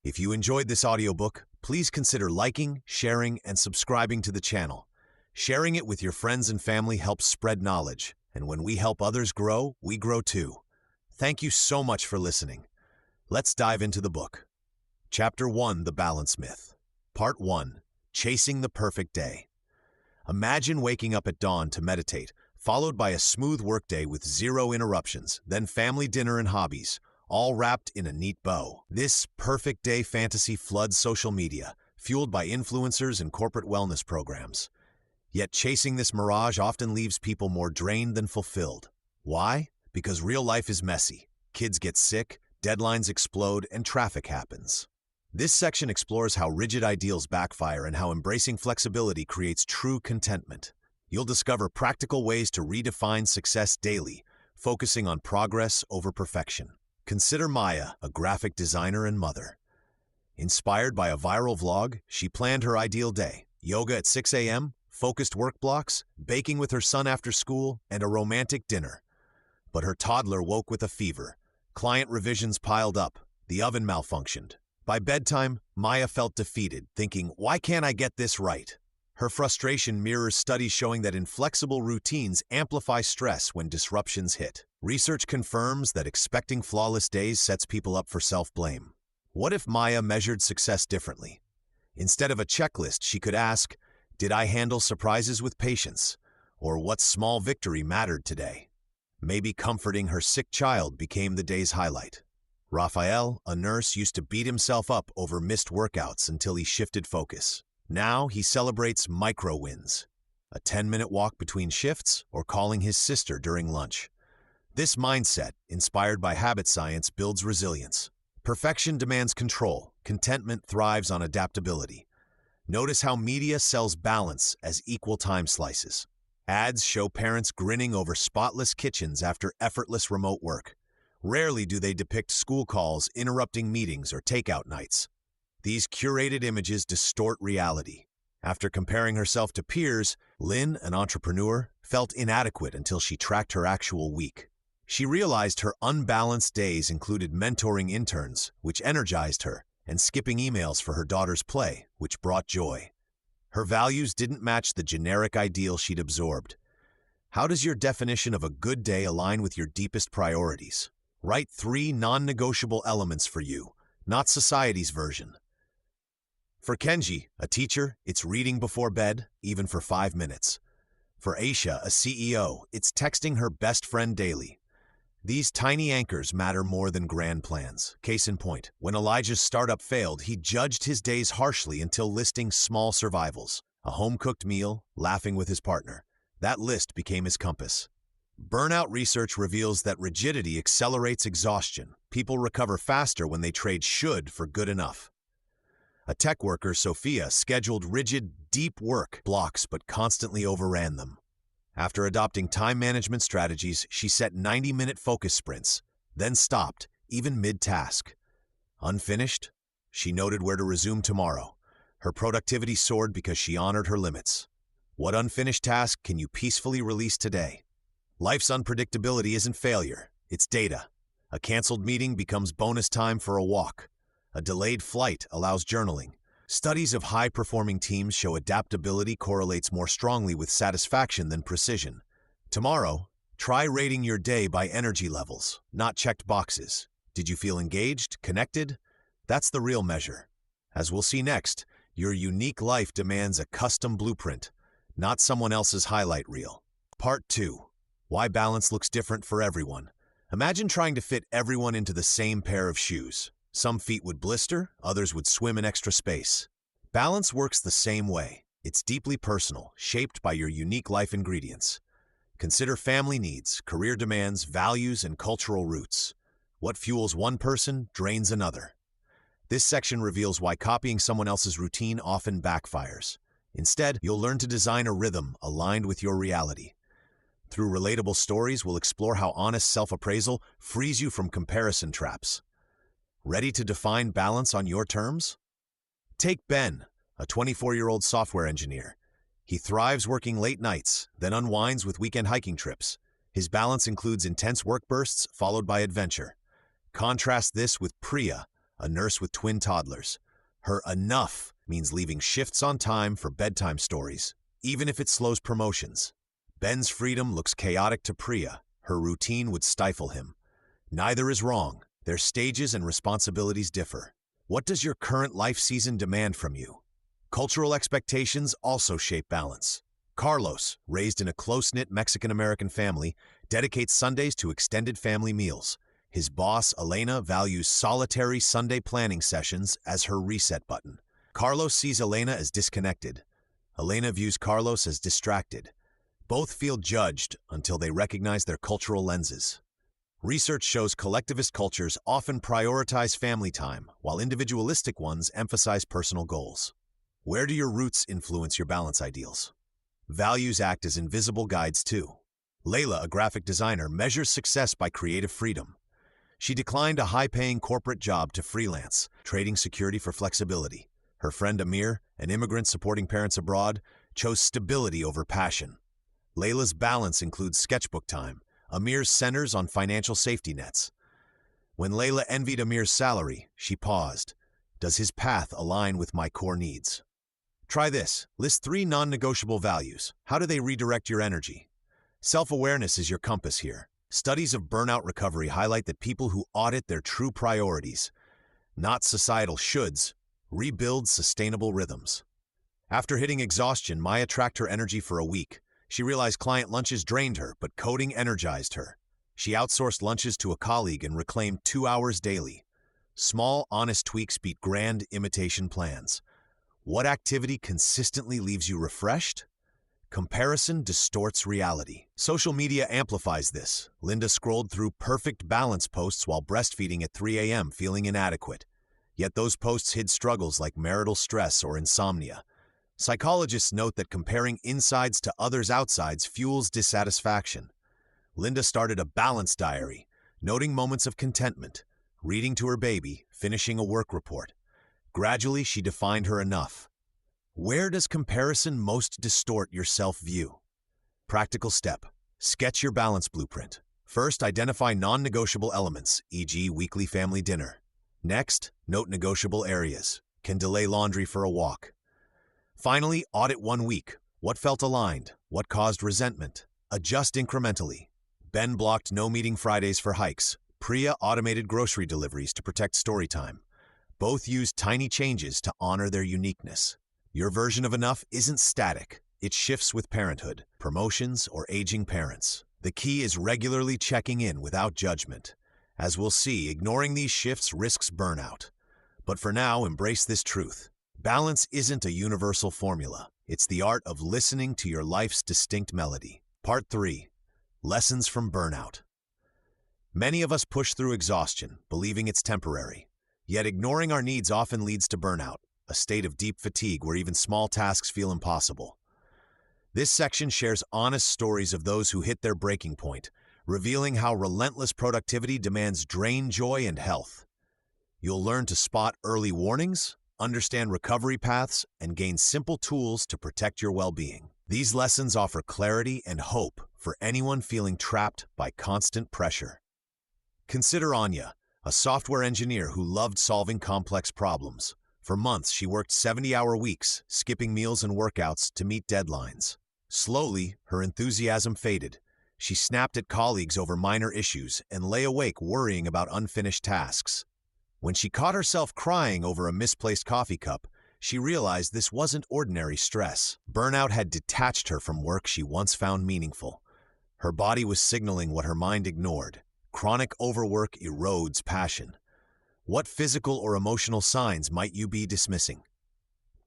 If you enjoyed this audiobook, please consider liking, sharing, and subscribing to the channel. Sharing it with your friends and family helps spread knowledge, and when we help others grow, we grow too. Thank you so much for listening. Let's dive into the book. Chapter 1, The Balance Myth. Part 1, Chasing the Perfect Day. Imagine waking up at dawn to meditate, followed by a smooth workday with zero interruptions, then family dinner and hobbies, all wrapped in a neat bow. This perfect day fantasy floods social media, fueled by influencers and corporate wellness programs. Yet chasing this mirage often leaves people more drained than fulfilled. Why? Because real life is messy. Kids get sick, deadlines explode, and traffic happens. This section explores how rigid ideals backfire and how embracing flexibility creates true contentment. You'll discover practical ways to redefine success daily, focusing on progress over perfection. Consider Maya, a graphic designer and mother. Inspired by a viral vlog, she planned her ideal day: yoga at 6 a.m., focused work blocks, baking with her son after school, and a romantic dinner. But her toddler woke with a fever. Client revisions piled up. The oven malfunctioned. By bedtime, Maya felt defeated, thinking, "Why can't I get this right?" Her frustration mirrors studies showing that inflexible routines amplify stress when disruptions hit. Research confirms that expecting flawless days sets people up for self-blame. What if Maya measured success differently? Instead of a checklist, she could ask, "Did I handle surprises with patience?" Or what small victory mattered today? Maybe comforting her sick child became the day's highlight. Raphael, a nurse, used to beat himself up over missed workouts until he shifted focus. Now he celebrates micro-wins, a 10-minute walk between shifts or calling his sister during lunch. This mindset, inspired by habit science, builds resilience. Perfection demands control. Contentment thrives on adaptability. Notice how media sells balance as equal time slices. Ads show parents grinning over spotless kitchens after effortless remote work. Rarely do they depict school calls, interrupting meetings, or takeout nights. These curated images distort reality. After comparing herself to peers, Lynn, an entrepreneur, felt inadequate until she tracked her actual week. She realized her unbalanced days included mentoring interns, which energized her, and skipping emails for her daughter's play, which brought joy. Her values didn't match the generic ideal she'd absorbed. How does your definition of a good day align with your deepest priorities? Write 3 non-negotiable elements for you, not society's version. For Kenji, a teacher, it's reading before bed, even for 5 minutes. For Aisha, a CEO, it's texting her best friend daily. These tiny anchors matter more than grand plans. Case in point, when Elijah's startup failed, he judged his days harshly until listing small survivals: a home-cooked meal, laughing with his partner. That list became his compass. Burnout research reveals that rigidity accelerates exhaustion. People recover faster when they trade should for good enough. A tech worker, Sophia, scheduled rigid, deep work blocks but constantly overran them. After adopting time management strategies, she set 90-minute focus sprints, then stopped, even mid-task. Unfinished? She noted where to resume tomorrow. Her productivity soared because she honored her limits. What unfinished task can you peacefully release today? Life's unpredictability isn't failure, it's data. A canceled meeting becomes bonus time for a walk. A delayed flight allows journaling. Studies of high-performing teams show adaptability correlates more strongly with satisfaction than precision. Tomorrow, try rating your day by energy levels, not checked boxes. Did you feel engaged, connected? That's the real measure. As we'll see next, your unique life demands a custom blueprint, not someone else's highlight reel. Part 2. Why balance looks different for everyone. Imagine trying to fit everyone into the same pair of shoes. Some feet would blister, others would swim in extra space. Balance works the same way. It's deeply personal, shaped by your unique life ingredients. Consider family needs, career demands, values, and cultural roots. What fuels one person drains another. This section reveals why copying someone else's routine often backfires. Instead, you'll learn to design a rhythm aligned with your reality. Through relatable stories, we'll explore how honest self-appraisal frees you from comparison traps. Ready to define balance on your terms? Take Ben, a 24-year-old software engineer. He thrives working late nights, then unwinds with weekend hiking trips. His balance includes intense work bursts followed by adventure. Contrast this with Priya, a nurse with twin toddlers. Her enough means leaving shifts on time for bedtime stories, even if it slows promotions. Ben's freedom looks chaotic to Priya. Her routine would stifle him. Neither is wrong. Their stages and responsibilities differ. What does your current life season demand from you? Cultural expectations also shape balance. Carlos, raised in a close-knit Mexican-American family, dedicates Sundays to extended family meals. His boss, Elena, values solitary Sunday planning sessions as her reset button. Carlos sees Elena as disconnected. Elena views Carlos as distracted. Both feel judged until they recognize their cultural lenses. Research shows collectivist cultures often prioritize family time, while individualistic ones emphasize personal goals. Where do your roots influence your balance ideals? Values act as invisible guides too. Layla, a graphic designer, measures success by creative freedom. She declined a high-paying corporate job to freelance, trading security for flexibility. Her friend Amir, an immigrant supporting parents abroad, chose stability over passion. Layla's balance includes sketchbook time. Amir centers on financial safety nets. When Layla envied Amir's salary, she paused. Does his path align with my core needs? Try this. List 3 non-negotiable values. How do they redirect your energy? Self-awareness is your compass here. Studies of burnout recovery highlight that people who audit their true priorities, not societal shoulds, rebuild sustainable rhythms. After hitting exhaustion, Maya tracked her energy for a week. She realized client lunches drained her, but coding energized her. She outsourced lunches to a colleague and reclaimed 2 hours daily. Small, honest tweaks beat grand imitation plans. What activity consistently leaves you refreshed? Comparison distorts reality. Social media amplifies this. Linda scrolled through perfect balance posts while breastfeeding at 3 a.m., feeling inadequate. Yet those posts hid struggles like marital stress or insomnia. Psychologists note that comparing insides to others' outsides fuels dissatisfaction. Linda started a balance diary, noting moments of contentment, reading to her baby, finishing a work report. Gradually, she defined her enough. Where does comparison most distort your self-view? Practical step. Sketch your balance blueprint. First, identify non-negotiable elements, e.g. weekly family dinner. Next, note negotiable areas. Can delay laundry for a walk. Finally, audit 1 week. What felt aligned? What caused resentment? Adjust incrementally. Ben blocked no meeting Fridays for hikes. Priya automated grocery deliveries to protect story time. Both used tiny changes to honor their uniqueness. Your version of enough isn't static. It shifts with parenthood, promotions, or aging parents. The key is regularly checking in without judgment. As we'll see, ignoring these shifts risks burnout. But for now, embrace this truth. Balance isn't a universal formula. It's the art of listening to your life's distinct melody. Part 3. Lessons from burnout. Many of us push through exhaustion, believing it's temporary. Yet ignoring our needs often leads to burnout, a state of deep fatigue where even small tasks feel impossible. This section shares honest stories of those who hit their breaking point, revealing how relentless productivity demands drain joy and health. You'll learn to spot early warnings, understand recovery paths, and gain simple tools to protect your well-being. These lessons offer clarity and hope for anyone feeling trapped by constant pressure. Consider Anya, a software engineer who loved solving complex problems. For months, she worked 70-hour weeks, skipping meals and workouts to meet deadlines. Slowly, her enthusiasm faded. She snapped at colleagues over minor issues and lay awake worrying about unfinished tasks. When she caught herself crying over a misplaced coffee cup, she realized this wasn't ordinary stress. Burnout had detached her from work she once found meaningful. Her body was signaling what her mind ignored. Chronic overwork erodes passion. What physical or emotional signs might you be dismissing?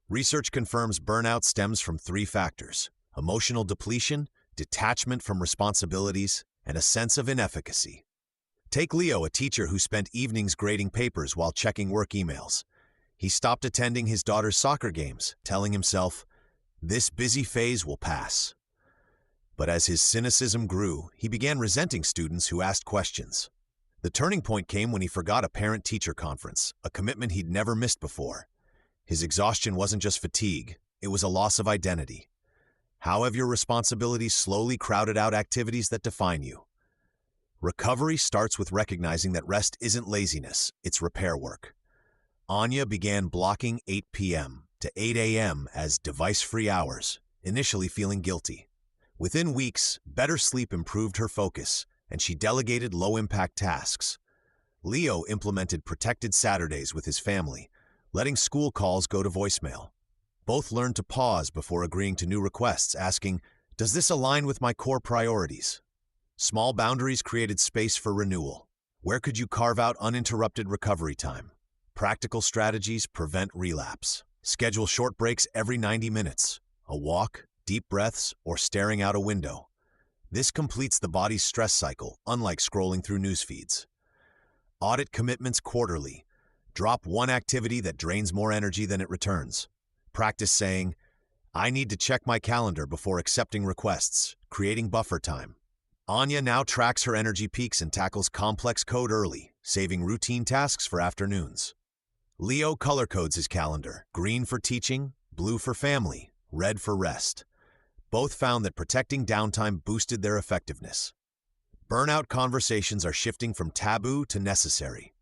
Research confirms burnout stems from 3 factors: emotional depletion, detachment from responsibilities, and a sense of inefficacy. Take Leo, a teacher who spent evenings grading papers while checking work emails. He stopped attending his daughter's soccer games, telling himself, "This busy phase will pass." But as his cynicism grew, he began resenting students who asked questions. The turning point came when he forgot a parent-teacher conference, a commitment he'd never missed before. His exhaustion wasn't just fatigue, it was a loss of identity. How have your responsibilities slowly crowded out activities that define you? Recovery starts with recognizing that rest isn't laziness, it's repair work. Anya began blocking 8 p.m. to 8 a.m. as device-free hours, initially feeling guilty. Within weeks, better sleep improved her focus, and she delegated low-impact tasks. Leo implemented protected Saturdays with his family, letting school calls go to voicemail. Both learned to pause before agreeing to new requests, asking, "Does this align with my core priorities?" Small boundaries created space for renewal. Where could you carve out uninterrupted recovery time? Practical strategies prevent relapse. Schedule short breaks every 90 minutes. A walk, deep breaths, or staring out a window. This completes the body's stress cycle, unlike scrolling through news feeds. Audit commitments quarterly. Drop one activity that drains more energy than it returns. Practice saying, "I need to check my calendar before accepting requests," creating buffer time. Anya now tracks her energy peaks and tackles complex code early, saving routine tasks for afternoons. Leo color codes his calendar: green for teaching, blue for family, red for rest. Both found that protecting downtime boosted their effectiveness. Burnout conversations are shifting from taboo to necessary.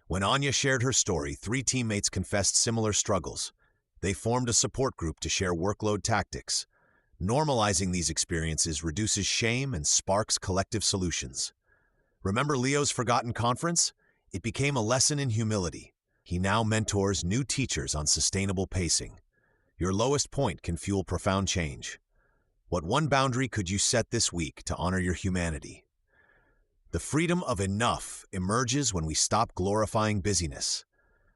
When Anya shared her story, 3 teammates confessed similar struggles. They formed a support group to share workload tactics. Normalizing these experiences reduces shame and sparks collective solutions. Remember Leo's forgotten conference? It became a lesson in humility. He now mentors new teachers on sustainable pacing. Your lowest point can fuel profound change. What one boundary could you set this week to honor your humanity? The freedom of enough emerges when we stop glorifying busyness.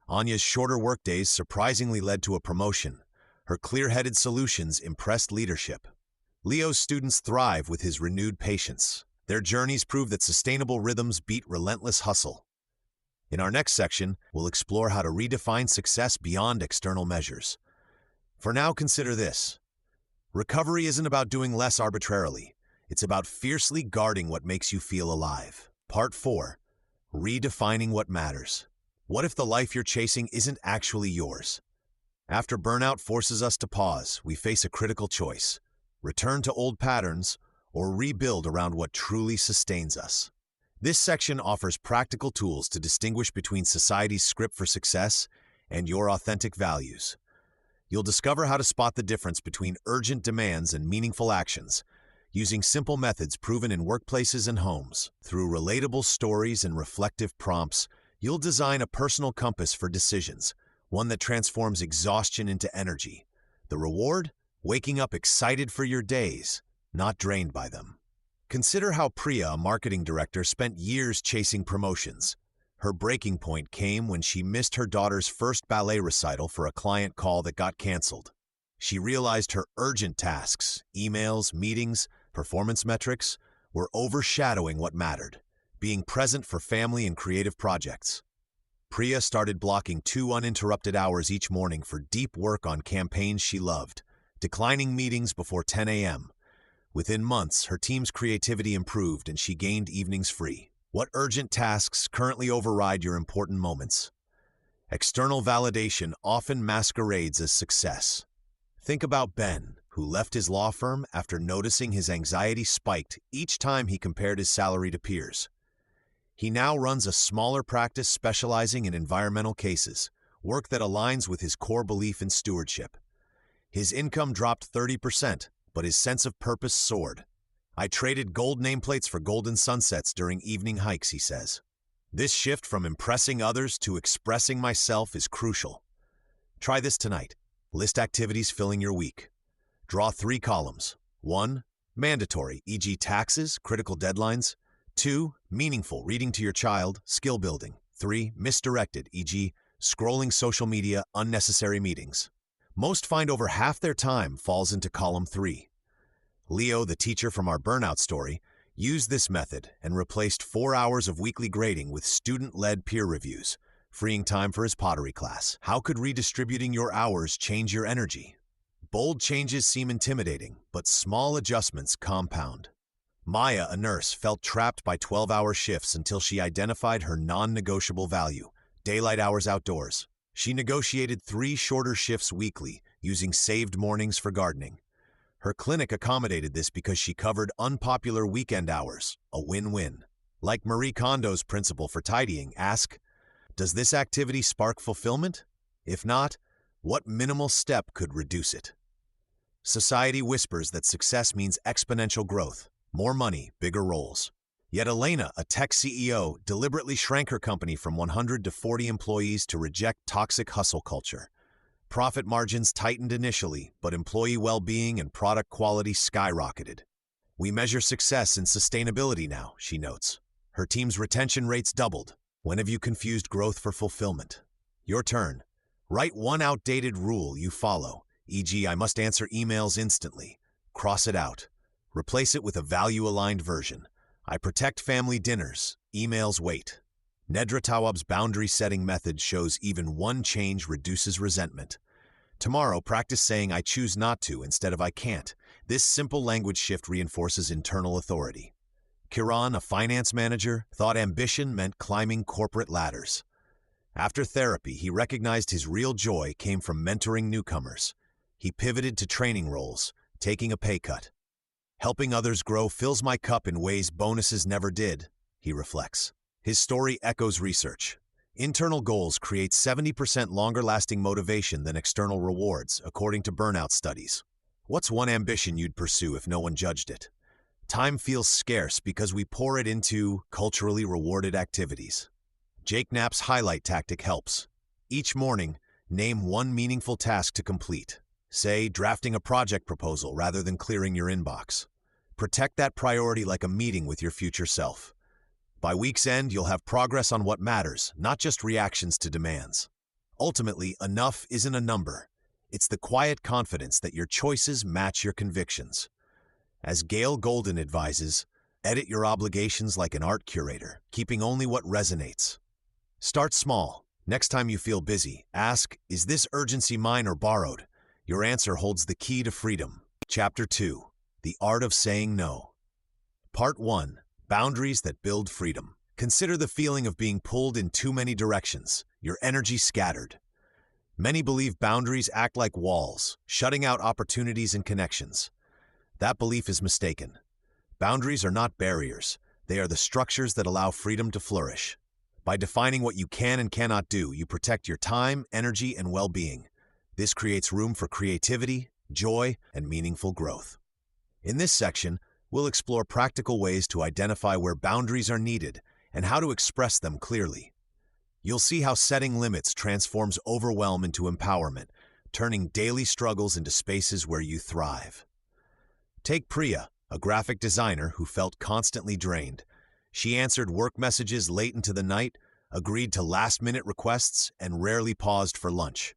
Anya's shorter workdays surprisingly led to a promotion. Her clear-headed solutions impressed leadership. Leo's students thrive with his renewed patience. Their journeys prove that sustainable rhythms beat relentless hustle. In our next section, we'll explore how to redefine success beyond external measures. For now, consider this. Recovery isn't about doing less arbitrarily. It's about fiercely guarding what makes you feel alive. Part 4. Redefining what matters. What if the life you're chasing isn't actually yours? After burnout forces us to pause, we face a critical choice: return to old patterns or rebuild around what truly sustains us. This section offers practical tools to distinguish between society's script for success and your authentic values. You'll discover how to spot the difference between urgent demands and meaningful actions, using simple methods proven in workplaces and homes. Through relatable stories and reflective prompts, you'll design a personal compass for decisions, one that transforms exhaustion into energy. The reward? Waking up excited for your days, not drained by them. Consider how Priya, a marketing director, spent years chasing promotions. Her breaking point came when she missed her daughter's first ballet recital for a client call that got canceled. She realized her urgent tasks, emails, meetings, performance metrics, were overshadowing what mattered: being present for family and creative projects. Priya started blocking 2 uninterrupted hours each morning for deep work on campaigns she loved, declining meetings before 10 a.m. Within months, her team's creativity improved and she gained evenings free. What urgent tasks currently override your important moments? External validation often masquerades as success. Think about Ben, who left his law firm after noticing his anxiety spiked each time he compared his salary to peers. He now runs a smaller practice specializing in environmental cases, work that aligns with his core belief in stewardship. His income dropped 30%, but his sense of purpose soared. "I traded gold nameplates for golden sunsets during evening hikes," he says. This shift from impressing others to expressing myself is crucial. Try this tonight. List activities filling your week. Draw 3 columns. 1. Mandatory, e.g. taxes, critical deadlines. 2. Meaningful, reading to your child, skill building. 3. Misdirected, e.g. scrolling social media, unnecessary meetings. Most find over half their time falls into column 3. Leo, the teacher from our burnout story, used this method and replaced 4 hours of weekly grading with student-led peer reviews, freeing time for his pottery class. How could redistributing your hours change your energy? Bold changes seem intimidating, but small adjustments compound. Maya, a nurse, felt trapped by 12-hour shifts until she identified her non-negotiable value: daylight hours outdoors. She negotiated 3 shorter shifts weekly, using saved mornings for gardening. Her clinic accommodated this because she covered unpopular weekend hours, a win-win. Like Marie Kondo's principle for tidying, ask, Does this activity spark fulfillment? If not, what minimal step could reduce it? Society whispers that success means exponential growth, more money, bigger roles. Yet Elena, a tech CEO, deliberately shrank her company from 100 to 40 employees to reject toxic hustle culture. Profit margins tightened initially, but employee well-being and product quality skyrocketed. We measure success in sustainability now, she notes. Her team's retention rates doubled. When have you confused growth for fulfillment? Your turn. Write one outdated rule you follow, e.g., I must answer emails instantly. Cross it out. Replace it with a value-aligned version. I protect family dinners. Emails wait. Nedra Tawwab's boundary-setting method shows even one change reduces resentment. Tomorrow, practice saying I choose not to instead of I can't. This simple language shift reinforces internal authority. Kiran, a finance manager, thought ambition meant climbing corporate ladders. After therapy, he recognized his real joy came from mentoring newcomers. He pivoted to training roles, taking a pay cut. Helping others grow fills my cup in ways bonuses never did, he reflects. His story echoes research. Internal goals create 70% longer-lasting motivation than external rewards, according to burnout studies. What's one ambition you'd pursue if no one judged it? Time feels scarce because we pour it into culturally rewarded activities. Jake Knapp's highlight tactic helps. Each morning, name one meaningful task to complete. Say, drafting a project proposal rather than clearing your inbox. Protect that priority like a meeting with your future self. By week's end, you'll have progress on what matters, not just reactions to demands. Ultimately, enough isn't a number. It's the quiet confidence that your choices match your convictions. As Gail Golden advises, edit your obligations like an art curator, keeping only what resonates. Start small. Next time you feel busy, ask, is this urgency mine or borrowed? Your answer holds the key to freedom. Chapter 2. The Art of Saying No. Part 1. Boundaries that build freedom. Consider the feeling of being pulled in too many directions, your energy scattered. Many believe boundaries act like walls, shutting out opportunities and connections. That belief is mistaken. Boundaries are not barriers. They are the structures that allow freedom to flourish. By defining what you can and cannot do, you protect your time, energy, and well-being. This creates room for creativity, joy, and meaningful growth. In this section, we'll explore practical ways to identify where boundaries are needed and how to express them clearly. You'll see how setting limits transforms overwhelm into empowerment, turning daily struggles into spaces where you thrive. Take Priya, a graphic designer who felt constantly drained. She answered work messages late into the night, agreed to last-minute requests, and rarely paused for lunch.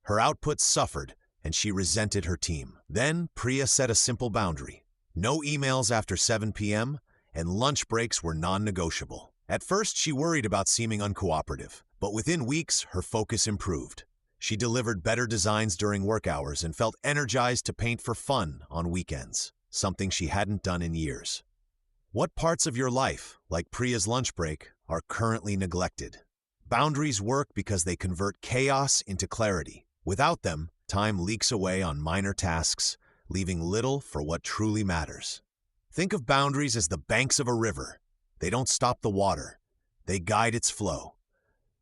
Her output suffered, and she resented her team. Then, Priya set a simple boundary. No emails after 7 p.m., and lunch breaks were non-negotiable. At first, she worried about seeming uncooperative, but within weeks, her focus improved. She delivered better designs during work hours and felt energized to paint for fun on weekends, something she hadn't done in years. What parts of your life, like Priya's lunch break, are currently neglected? Boundaries work because they convert chaos into clarity. Without them, time leaks away on minor tasks, leaving little for what truly matters. Think of boundaries as the banks of a river. They don't stop the water. They guide its flow.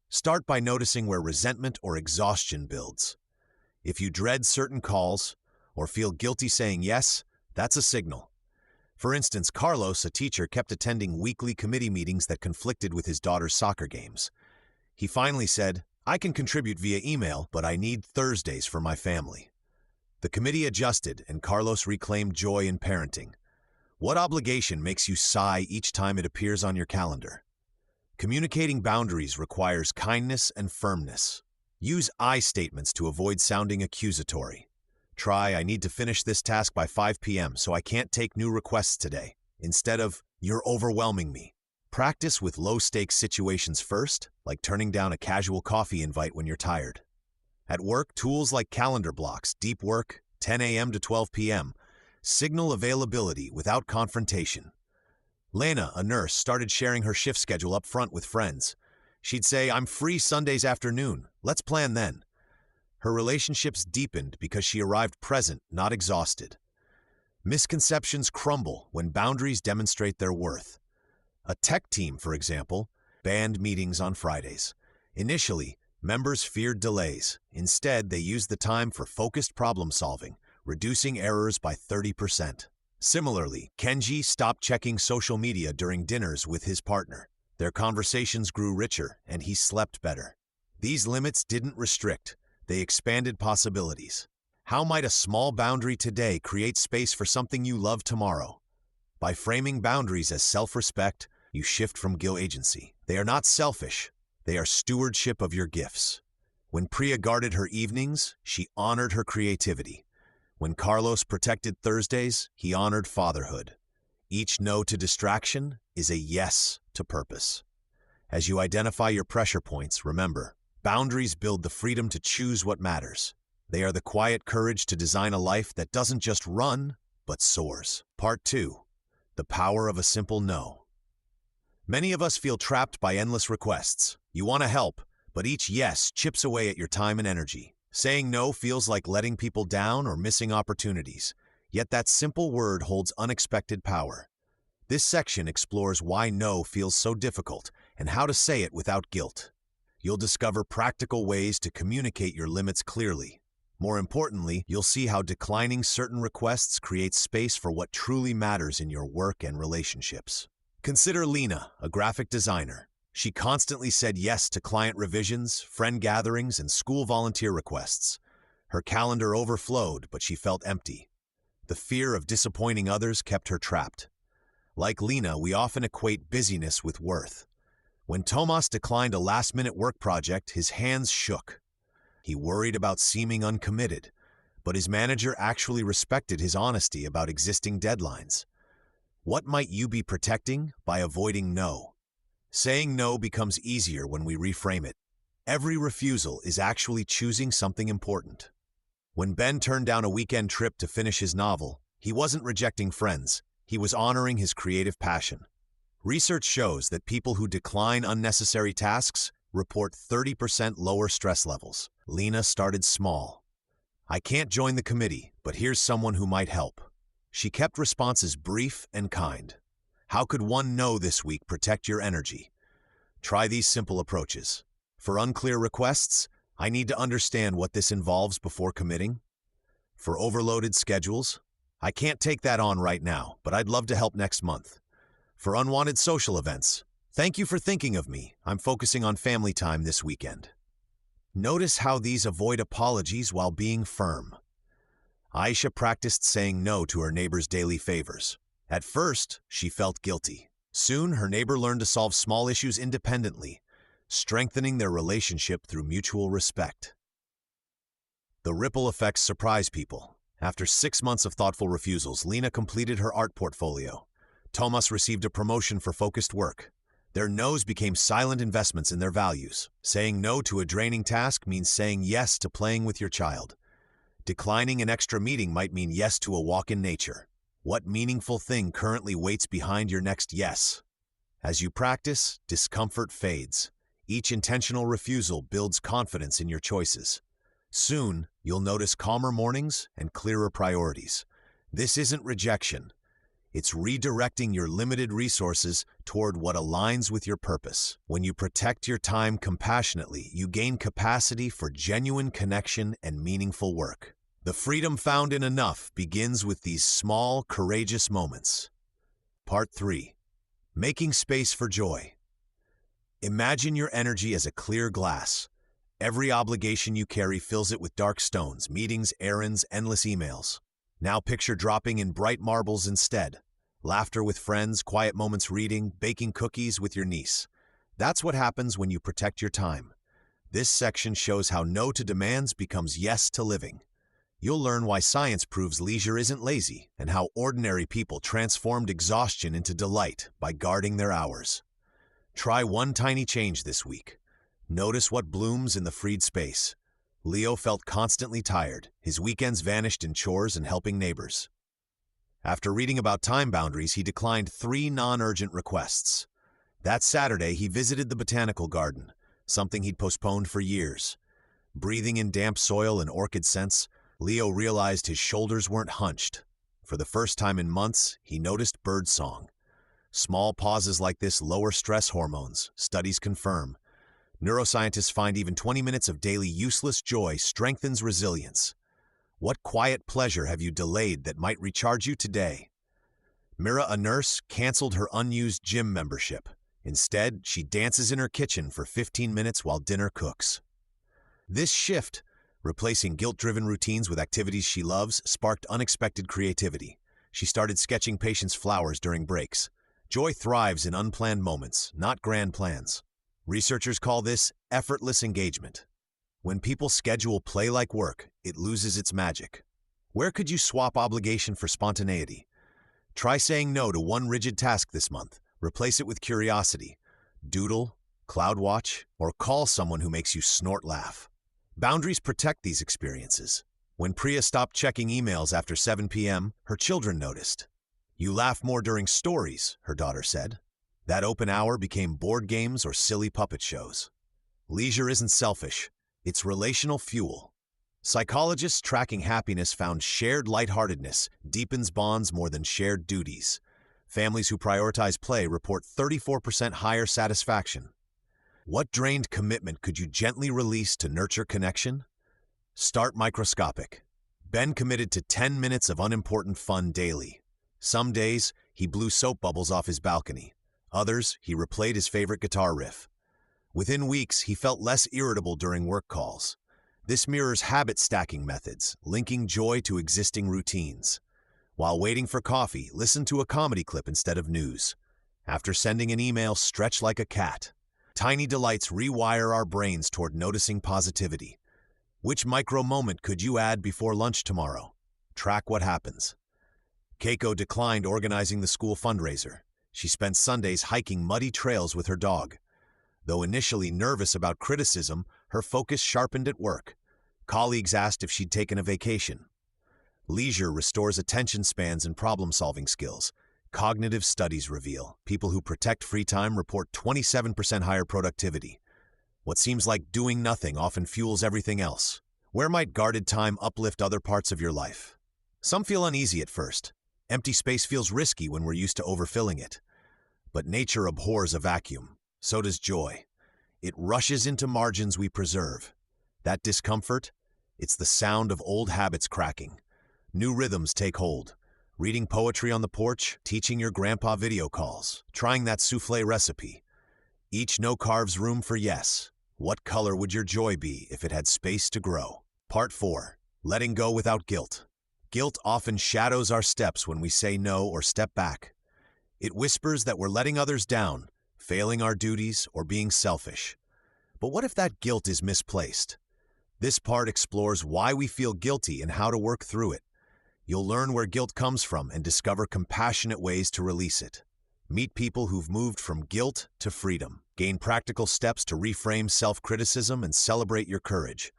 Start by noticing where resentment or exhaustion builds. If you dread certain calls or feel guilty saying yes, that's a signal. For instance, Carlos, a teacher, kept attending weekly committee meetings that conflicted with his daughter's soccer games. He finally said, I can contribute via email, but I need Thursdays for my family. The committee adjusted, and Carlos reclaimed joy in parenting. What obligation makes you sigh each time it appears on your calendar? Communicating boundaries requires kindness and firmness. Use I statements to avoid sounding accusatory. Try, I need to finish this task by 5 p.m., so I can't take new requests today, instead of, you're overwhelming me. Practice with low-stakes situations first, like turning down a casual coffee invite when you're tired. At work, tools like calendar blocks, deep work, 10 a.m. to 12 p.m., signal availability without confrontation. Lena, a nurse, started sharing her shift schedule up front with friends. She'd say, I'm free Sundays afternoon. Let's plan then. Her relationships deepened because she arrived present, not exhausted. Misconceptions crumble when boundaries demonstrate their worth. A tech team, for example, banned meetings on Fridays. Initially, members feared delays. Instead, they used the time for focused problem solving, reducing errors by 30%. Similarly, Kenji stopped checking social media during dinners with his partner. Their conversations grew richer, and he slept better. These limits didn't restrict, they expanded possibilities. How might a small boundary today create space for something you love tomorrow? By framing boundaries as self-respect, you shift from guilt agency. They are not selfish, they are stewardship of your gifts. When Priya guarded her evenings, she honored her creativity. When Carlos protected Thursdays, he honored fatherhood. Each no to distraction is a yes to purpose. As you identify your pressure points, remember, boundaries build the freedom to choose what matters. They are the quiet courage to design a life that doesn't just run, but soars. Part 2. The power of a simple no. Many of us feel trapped by endless requests. You want to help, but each yes chips away at your time and energy. Saying no feels like letting people down or missing opportunities, yet that simple word holds unexpected power. This section explores why no feels so difficult and how to say it without guilt. You'll discover practical ways to communicate your limits clearly. More importantly, you'll see how declining certain requests creates space for what truly matters in your work and relationships. Consider Lena, a graphic designer. She constantly said yes to client revisions, friend gatherings, and school volunteer requests. Her calendar overflowed, but she felt empty. The fear of disappointing others kept her trapped. Like Lena, we often equate busyness with worth. When Tomas declined a last-minute work project, his hands shook. He worried about seeming uncommitted, but his manager actually respected his honesty about existing deadlines. What might you be protecting by avoiding no? Saying no becomes easier when we reframe it. Every refusal is actually choosing something important. When Ben turned down a weekend trip to finish his novel, he wasn't rejecting friends, he was honoring his creative passion. Research shows that people who decline unnecessary tasks report 30% lower stress levels. Lena started small. I can't join the committee, but here's someone who might help. She kept responses brief and kind. How could one no this week protect your energy? Try these simple approaches. For unclear requests, I need to understand what this involves before committing. For overloaded schedules, I can't take that on right now, but I'd love to help next month. For unwanted social events, thank you for thinking of me. I'm focusing on family time this weekend. Notice how these avoid apologies while being firm. Aisha practiced saying no to her neighbor's daily favors. At first, she felt guilty. Soon, her neighbor learned to solve small issues independently, strengthening their relationship through mutual respect. The ripple effects surprise people. After 6 months of thoughtful refusals, Lena completed her art portfolio. Tomas received a promotion for focused work. Their no's became silent investments in their values. Saying no to a draining task means saying yes to playing with your child. Declining an extra meeting might mean yes to a walk in nature. What meaningful thing currently waits behind your next yes? As you practice, discomfort fades. Each intentional refusal builds confidence in your choices. Soon, you'll notice calmer mornings and clearer priorities. This isn't rejection. It's redirecting your limited resources toward what aligns with your purpose. When you protect your time compassionately, you gain capacity for genuine connection and meaningful work. The freedom found in enough begins with these small, courageous moments. Part 3. Making space for joy. Imagine your energy as a clear glass. Every obligation you carry fills it with dark stones, meetings, errands, endless emails. Now picture dropping in bright marbles instead. Laughter with friends, quiet moments reading, baking cookies with your niece. That's what happens when you protect your time. This section shows how no to demands becomes yes to living. You'll learn why science proves leisure isn't lazy and how ordinary people transformed exhaustion into delight by guarding their hours. Try one tiny change this week. Notice what blooms in the freed space. Leo felt constantly tired. His weekends vanished in chores and helping neighbors. After reading about time boundaries, he declined 3 non-urgent requests. That Saturday, he visited the botanical garden, something he'd postponed for years. Breathing in damp soil and orchid scents, Leo realized his shoulders weren't hunched. For the first time in months, he noticed birdsong. Small pauses like this lower stress hormones, studies confirm. Neuroscientists find even 20 minutes of daily useless joy strengthens resilience. What quiet pleasure have you delayed that might recharge you today? Mira, a nurse, canceled her unused gym membership. Instead, she dances in her kitchen for 15 minutes while dinner cooks. This shift, replacing guilt-driven routines with activities she loves, sparked unexpected creativity. She started sketching patients' flowers during breaks. Joy thrives in unplanned moments, not grand plans. Researchers call this effortless engagement. When people schedule play like work, it loses its magic. Where could you swap obligation for spontaneity? Try saying no to one rigid task this month. Replace it with curiosity. Doodle, cloud watch, or call someone who makes you snort laugh. Boundaries protect these experiences. When Priya stopped checking emails after 7 p.m., her children noticed. You laugh more during stories, her daughter said. That open hour became board games or silly puppet shows. Leisure isn't selfish, it's relational fuel. Psychologists tracking happiness found shared lightheartedness deepens bonds more than shared duties. Families who prioritize play report 34% higher satisfaction. What drained commitment could you gently release to nurture connection? Start microscopic. Ben committed to 10 minutes of unimportant fun daily. Some days, he blew soap bubbles off his balcony. Others, he replayed his favorite guitar riff. Within weeks, he felt less irritable during work calls. This mirrors habit stacking methods, linking joy to existing routines. While waiting for coffee, listen to a comedy clip instead of news. After sending an email, stretch like a cat. Tiny delights rewire our brains toward noticing positivity. Which micro moment could you add before lunch tomorrow? Track what happens. Keiko declined organizing the school fundraiser. She spent Sundays hiking muddy trails with her dog. Though initially nervous about criticism, her focus sharpened at work. Colleagues asked if she'd taken a vacation. Leisure restores attention spans and problem-solving skills. Cognitive studies reveal people who protect free time report 27% higher productivity. What seems like doing nothing often fuels everything else. Where might guarded time uplift other parts of your life? Some feel uneasy at first. Empty space feels risky when we're used to overfilling it. But nature abhors a vacuum. So does joy. It rushes into margins we preserve. That discomfort? It's the sound of old habits cracking. New rhythms take hold. Reading poetry on the porch, teaching your grandpa video calls, trying that souffle recipe. Each no carves room for yes. What color would your joy be if it had space to grow? Part 4. Letting go without guilt. Guilt often shadows our steps when we say no or step back. It whispers that we're letting others down, failing our duties, or being selfish. But what if that guilt is misplaced? This part explores why we feel guilty and how to work through it. You'll learn where guilt comes from and discover compassionate ways to release it. Meet people who've moved from guilt to freedom. Gain practical steps to reframe self-criticism and celebrate your courage.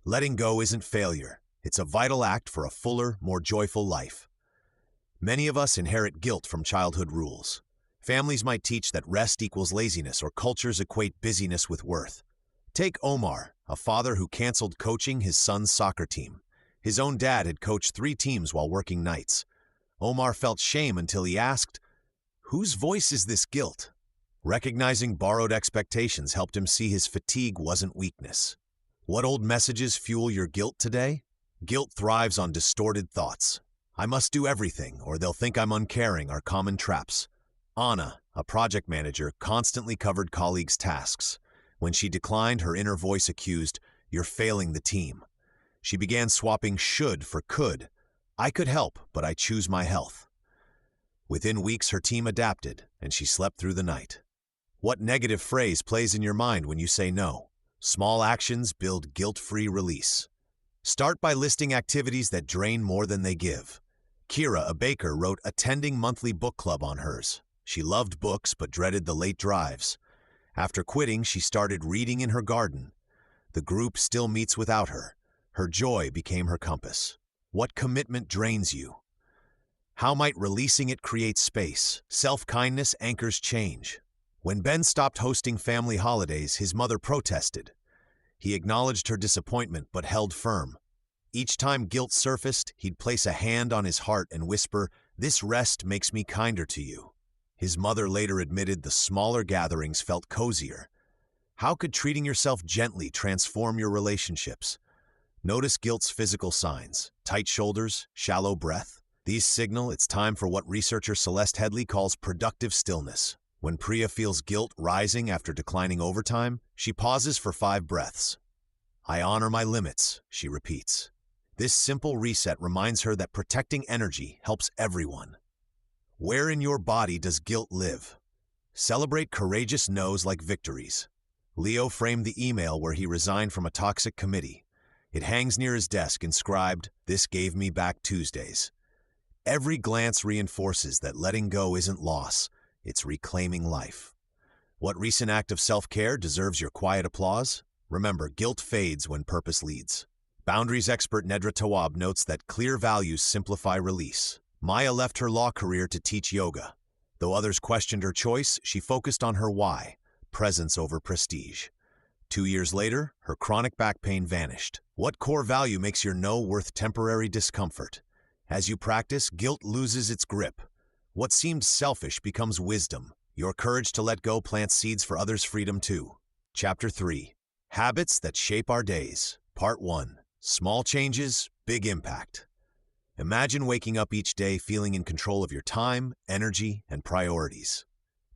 Letting go isn't failure. It's a vital act for a fuller, more joyful life. Many of us inherit guilt from childhood rules. Families might teach that rest equals laziness, or cultures equate busyness with worth. Take Omar, a father who canceled coaching his son's soccer team. His own dad had coached 3 teams while working nights. Omar felt shame until he asked, "Whose voice is this guilt?" Recognizing borrowed expectations helped him see his fatigue wasn't weakness. What old messages fuel your guilt today? Guilt thrives on distorted thoughts. I must do everything, or they'll think I'm uncaring, are common traps. Anna, a project manager, constantly covered colleagues' tasks. When she declined, her inner voice accused, "You're failing the team." She began swapping should for could. I could help, but I choose my health. Within weeks, her team adapted, and she slept through the night. What negative phrase plays in your mind when you say no? Small actions build guilt-free release. Start by listing activities that drain more than they give. Kira, a baker, wrote attending monthly book club on hers. She loved books but dreaded the late drives. After quitting, she started reading in her garden. The group still meets without her. Her joy became her compass. What commitment drains you? How might releasing it create space? Self-kindness anchors change. When Ben stopped hosting family holidays, his mother protested. He acknowledged her disappointment but held firm. Each time guilt surfaced, he'd place a hand on his heart and whisper, "This rest makes me kinder to you." His mother later admitted the smaller gatherings felt cozier. How could treating yourself gently transform your relationships? Notice guilt's physical signs: tight shoulders, shallow breath. These signal it's time for what researcher Celeste Headley calls productive stillness. When Priya feels guilt rising after declining overtime, she pauses for 5 breaths. "I honor my limits," she repeats. This simple reset reminds her that protecting energy helps everyone. Where in your body does guilt live? Celebrate courageous no's like victories. Leo framed the email where he resigned from a toxic committee. It hangs near his desk inscribed, "This gave me back Tuesdays." Every glance reinforces that letting go isn't loss, it's reclaiming life. What recent act of self-care deserves your quiet applause? Remember, guilt fades when purpose leads. Boundaries expert Nedra Tawwab notes that clear values simplify release. Maya left her law career to teach yoga. Though others questioned her choice, she focused on her why: presence over prestige. 2 years later, her chronic back pain vanished. What core value makes your no worth temporary discomfort? As you practice, guilt loses its grip. What seemed selfish becomes wisdom. Your courage to let go plants seeds for others' freedom too. Chapter 3. Habits that shape our days. Part 1. Small changes, big impact. Imagine waking up each day feeling in control of your time, energy, and priorities.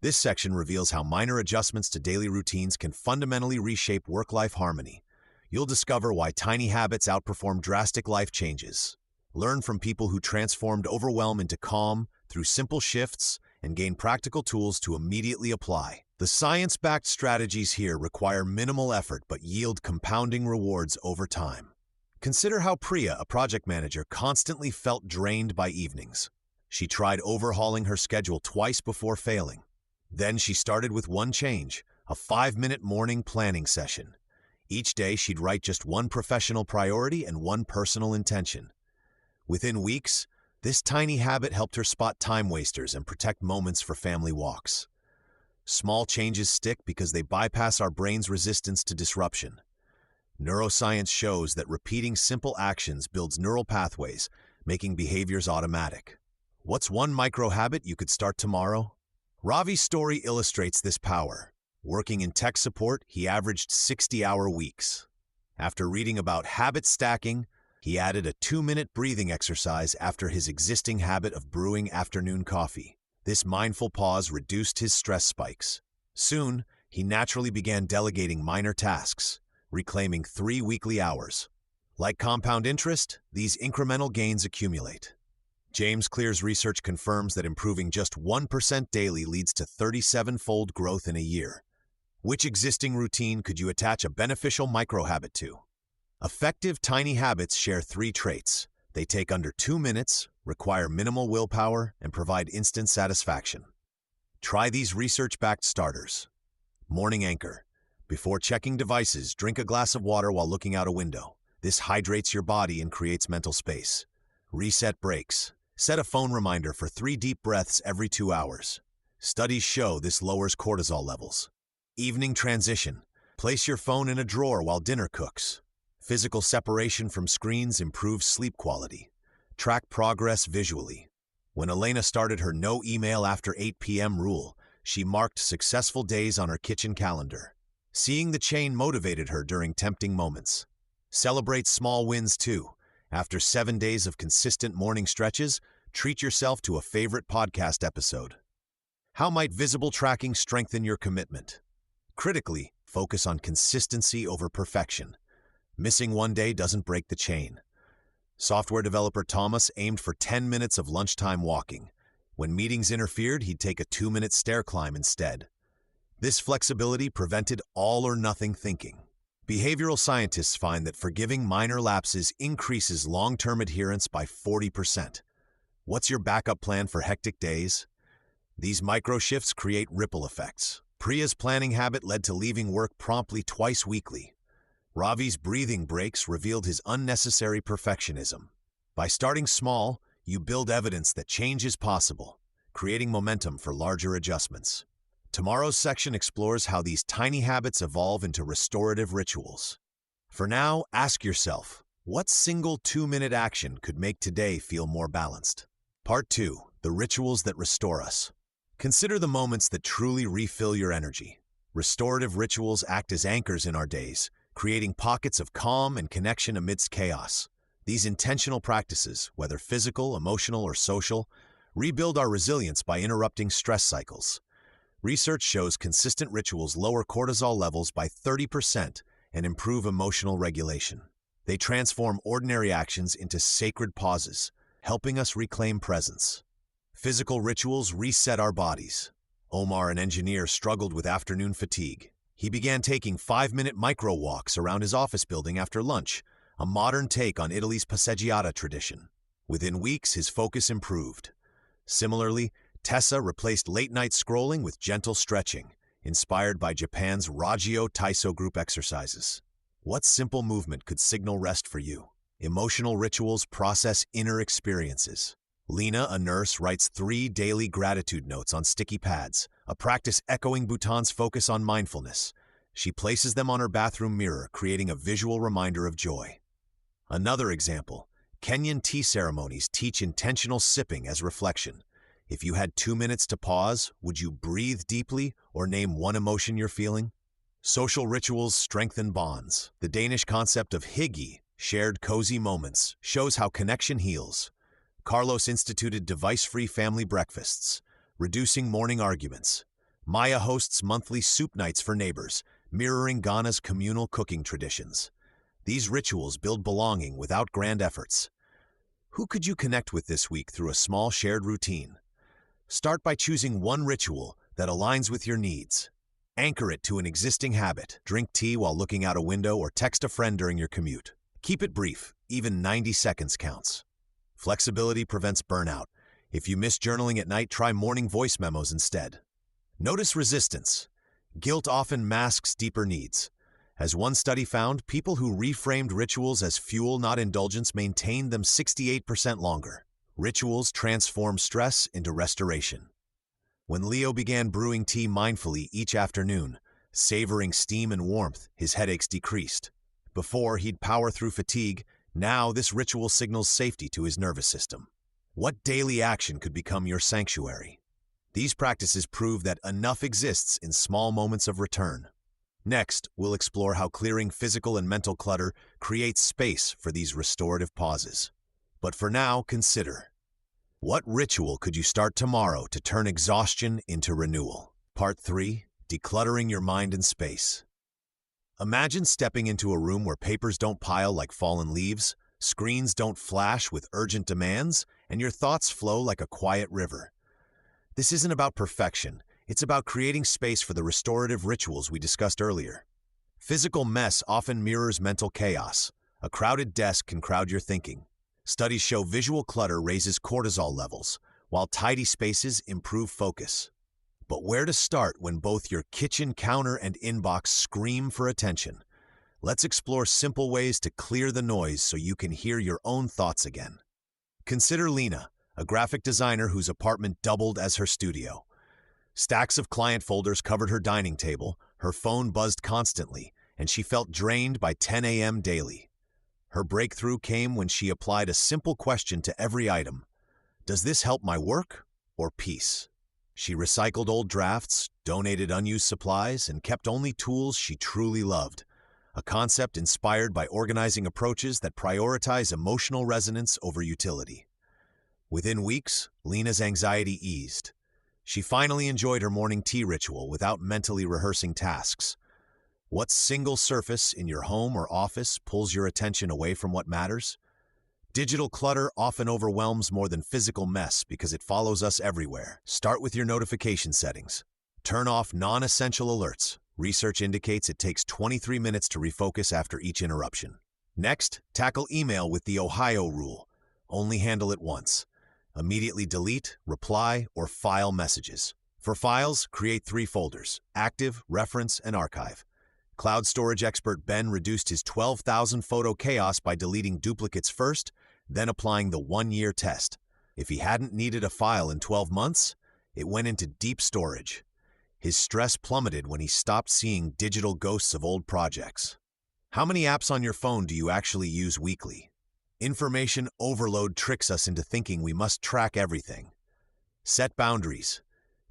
This section reveals how minor adjustments to daily routines can fundamentally reshape work-life harmony. You'll discover why tiny habits outperform drastic life changes. Learn from people who transformed overwhelm into calm through simple shifts and gain practical tools to immediately apply. The science-backed strategies here require minimal effort but yield compounding rewards over time. Consider how Priya, a project manager, constantly felt drained by evenings. She tried overhauling her schedule twice before failing. Then she started with one change: a 5-minute morning planning session. Each day she'd write just one professional priority and one personal intention. Within weeks, this tiny habit helped her spot time wasters and protect moments for family walks. Small changes stick because they bypass our brain's resistance to disruption. Neuroscience shows that repeating simple actions builds neural pathways, making behaviors automatic. What's one micro-habit you could start tomorrow? Ravi's story illustrates this power. Working in tech support, he averaged 60-hour weeks. After reading about habit stacking, he added a 2-minute breathing exercise after his existing habit of brewing afternoon coffee. This mindful pause reduced his stress spikes. Soon, he naturally began delegating minor tasks, reclaiming 3 weekly hours. Like compound interest, these incremental gains accumulate. James Clear's research confirms that improving just 1% daily leads to 37-fold growth in a year. Which existing routine could you attach a beneficial micro-habit to? Effective tiny habits share 3 traits. They take under 2 minutes, require minimal willpower, and provide instant satisfaction. Try these research-backed starters. Morning anchor. Before checking devices, drink a glass of water while looking out a window. This hydrates your body and creates mental space. Reset breaks. Set a phone reminder for 3 deep breaths every 2 hours. Studies show this lowers cortisol levels. Evening transition. Place your phone in a drawer while dinner cooks. Physical separation from screens improves sleep quality. Track progress visually. When Elena started her no email after 8 p.m. rule, she marked successful days on her kitchen calendar. Seeing the chain motivated her during tempting moments. Celebrate small wins too. After 7 days of consistent morning stretches, treat yourself to a favorite podcast episode. How might visible tracking strengthen your commitment? Critically, focus on consistency over perfection. Missing one day doesn't break the chain. Software developer Thomas aimed for 10 minutes of lunchtime walking. When meetings interfered, he'd take a 2-minute stair climb instead. This flexibility prevented all-or-nothing thinking. Behavioral scientists find that forgiving minor lapses increases long-term adherence by 40%. What's your backup plan for hectic days? These micro-shifts create ripple effects. Priya's planning habit led to leaving work promptly twice weekly. Ravi's breathing breaks revealed his unnecessary perfectionism. By starting small, you build evidence that change is possible, creating momentum for larger adjustments. Tomorrow's section explores how these tiny habits evolve into restorative rituals. For now, ask yourself, what single 2-minute action could make today feel more balanced? Part 2. The rituals that restore us. Consider the moments that truly refill your energy. Restorative rituals act as anchors in our days, creating pockets of calm and connection amidst chaos. These intentional practices, whether physical, emotional, or social, rebuild our resilience by interrupting stress cycles. Research shows consistent rituals lower cortisol levels by 30% and improve emotional regulation. They transform ordinary actions into sacred pauses, helping us reclaim presence. Physical rituals reset our bodies. Omar, an engineer, struggled with afternoon fatigue. He began taking 5-minute micro walks around his office building after lunch, a modern take on Italy's passeggiata tradition. Within weeks, his focus improved. Similarly, Tessa replaced late-night scrolling with gentle stretching, inspired by Japan's Ragio Taiso group exercises. What simple movement could signal rest for you? Emotional rituals process inner experiences. Lena, a nurse, writes 3 daily gratitude notes on sticky pads, a practice echoing Bhutan's focus on mindfulness. She places them on her bathroom mirror, creating a visual reminder of joy. Another example, Kenyan tea ceremonies teach intentional sipping as reflection. If you had 2 minutes to pause, would you breathe deeply or name one emotion you're feeling? Social rituals strengthen bonds. The Danish concept of hygge, shared cozy moments, shows how connection heals. Carlos instituted device-free family breakfasts, reducing morning arguments. Maya hosts monthly soup nights for neighbors, mirroring Ghana's communal cooking traditions. These rituals build belonging without grand efforts. Who could you connect with this week through a small shared routine? Start by choosing one ritual that aligns with your needs. Anchor it to an existing habit. Drink tea while looking out a window or text a friend during your commute. Keep it brief, even 90 seconds counts. Flexibility prevents burnout. If you miss journaling at night, try morning voice memos instead. Notice resistance. Guilt often masks deeper needs. As one study found, people who reframed rituals as fuel, not indulgence, maintained them 68% longer. Rituals transform stress into restoration. When Leo began brewing tea mindfully each afternoon, savoring steam and warmth, his headaches decreased. Before, he'd power through fatigue. Now, this ritual signals safety to his nervous system. What daily action could become your sanctuary? These practices prove that enough exists in small moments of return. Next, we'll explore how clearing physical and mental clutter creates space for these restorative pauses. But for now, consider: what ritual could you start tomorrow to turn exhaustion into renewal? Part 3, Decluttering Your Mind and Space. Imagine stepping into a room where papers don't pile like fallen leaves, screens don't flash with urgent demands, and your thoughts flow like a quiet river. This isn't about perfection. It's about creating space for the restorative rituals we discussed earlier. Physical mess often mirrors mental chaos. A crowded desk can crowd your thinking. Studies show visual clutter raises cortisol levels, while tidy spaces improve focus. But where to start when both your kitchen counter and inbox scream for attention? Let's explore simple ways to clear the noise so you can hear your own thoughts again. Consider Lena, a graphic designer whose apartment doubled as her studio. Stacks of client folders covered her dining table, her phone buzzed constantly, and she felt drained by 10 a.m. daily. Her breakthrough came when she applied a simple question to every item: does this help my work or peace? She recycled old drafts, donated unused supplies, and kept only tools she truly loved, a concept inspired by organizing approaches that prioritize emotional resonance over utility. Within weeks, Lena's anxiety eased. She finally enjoyed her morning tea ritual without mentally rehearsing tasks. What single surface in your home or office pulls your attention away from what matters? Digital clutter often overwhelms more than physical mess because it follows us everywhere. Start with your notification settings. Turn off non-essential alerts. Research indicates it takes 23 minutes to refocus after each interruption. Next, tackle email with the Ohio rule. Only handle it once. Immediately delete, reply, or file messages. For files, create 3 folders: active, reference, and archive. Cloud storage expert Ben reduced his 12,000 photo chaos by deleting duplicates first, then applying the 1-year test. If he hadn't needed a file in 12 months, it went into deep storage. His stress plummeted when he stopped seeing digital ghosts of old projects. How many apps on your phone do you actually use weekly? Information overload tricks us into thinking we must track everything. Set boundaries.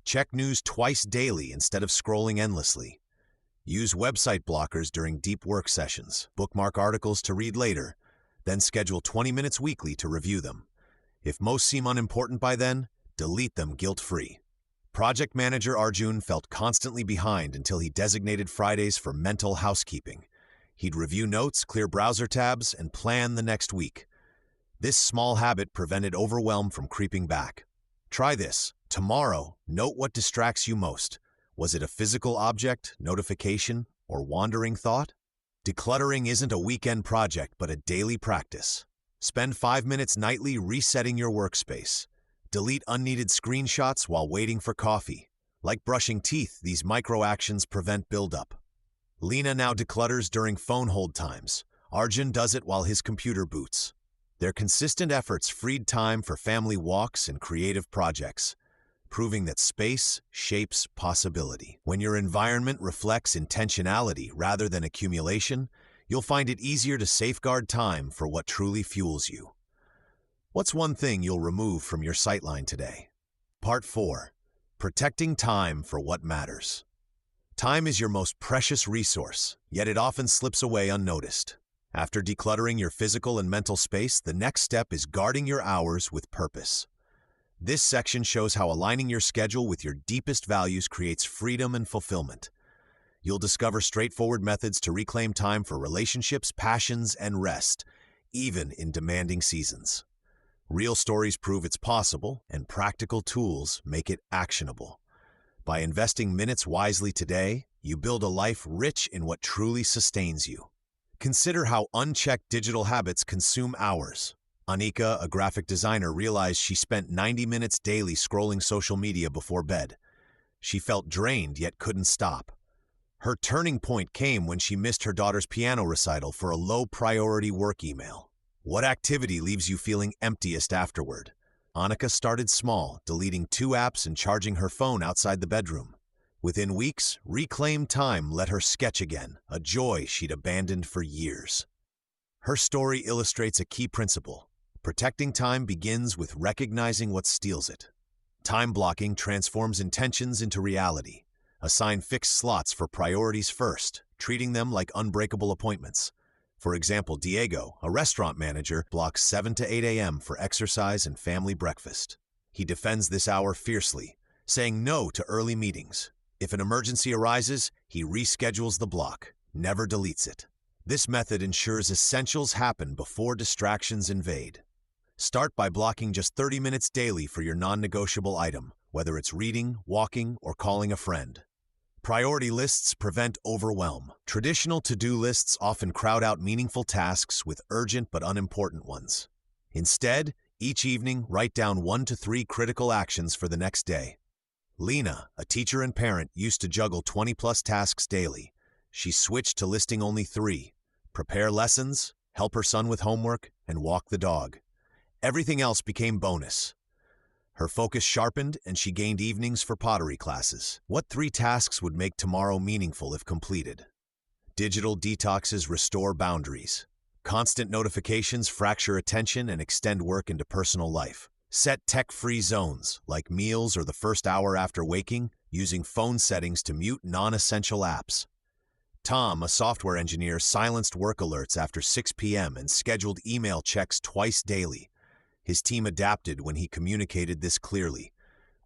Check news twice daily instead of scrolling endlessly. Use website blockers during deep work sessions. Bookmark articles to read later, then schedule 20 minutes weekly to review them. If most seem unimportant by then, delete them guilt-free. Project manager Arjun felt constantly behind until he designated Fridays for mental housekeeping. He'd review notes, clear browser tabs, and plan the next week. This small habit prevented overwhelm from creeping back. Try this. Tomorrow, note what distracts you most. Was it a physical object, notification, or wandering thought? Decluttering isn't a weekend project, but a daily practice. Spend 5 minutes nightly resetting your workspace. Delete unneeded screenshots while waiting for coffee. Like brushing teeth, these micro-actions prevent buildup. Lena now declutters during phone hold times. Arjun does it while his computer boots. Their consistent efforts freed time for family walks and creative projects, proving that space shapes possibility. When your environment reflects intentionality rather than accumulation, you'll find it easier to safeguard time for what truly fuels you. What's one thing you'll remove from your sightline today? Part 4. Protecting time for what matters. Time is your most precious resource, yet it often slips away unnoticed. After decluttering your physical and mental space, the next step is guarding your hours with purpose. This section shows how aligning your schedule with your deepest values creates freedom and fulfillment. You'll discover straightforward methods to reclaim time for relationships, passions, and rest, even in demanding seasons. Real stories prove it's possible, and practical tools make it actionable. By investing minutes wisely today, you build a life rich in what truly sustains you. Consider how unchecked digital habits consume hours. Anika, a graphic designer, realized she spent 90 minutes daily scrolling social media before bed. She felt drained yet couldn't stop. Her turning point came when she missed her daughter's piano recital for a low-priority work email. What activity leaves you feeling emptiest afterward? Anika started small, deleting 2 apps and charging her phone outside the bedroom. Within weeks, reclaimed time let her sketch again, a joy she'd abandoned for years. Her story illustrates a key principle. Protecting time begins with recognizing what steals it. Time blocking transforms intentions into reality. Assign fixed slots for priorities first, treating them like unbreakable appointments. For example, Diego, a restaurant manager, blocks 7 to 8 a.m. for exercise and family breakfast. He defends this hour fiercely, saying no to early meetings. If an emergency arises, he reschedules the block, never deletes it. This method ensures essentials happen before distractions invade. Start by blocking just 30 minutes daily for your non-negotiable item, whether it's reading, walking, or calling a friend. Priority lists prevent overwhelm. Traditional to-do lists often crowd out meaningful tasks with urgent but unimportant ones. Instead, each evening, write down 1 to 3 critical actions for the next day. Lena, a teacher and parent, used to juggle 20-plus tasks daily. She switched to listing only 3: prepare lessons, help her son with homework, and walk the dog. Everything else became bonus. Her focus sharpened, and she gained evenings for pottery classes. What 3 tasks would make tomorrow meaningful if completed? Digital detoxes restore boundaries. Constant notifications fracture attention and extend work into personal life. Set tech-free zones, like meals or the first hour after waking, using phone settings to mute non-essential apps. Tom, a software engineer, silenced work alerts after 6 p.m. and scheduled email checks twice daily. His team adapted when he communicated this clearly.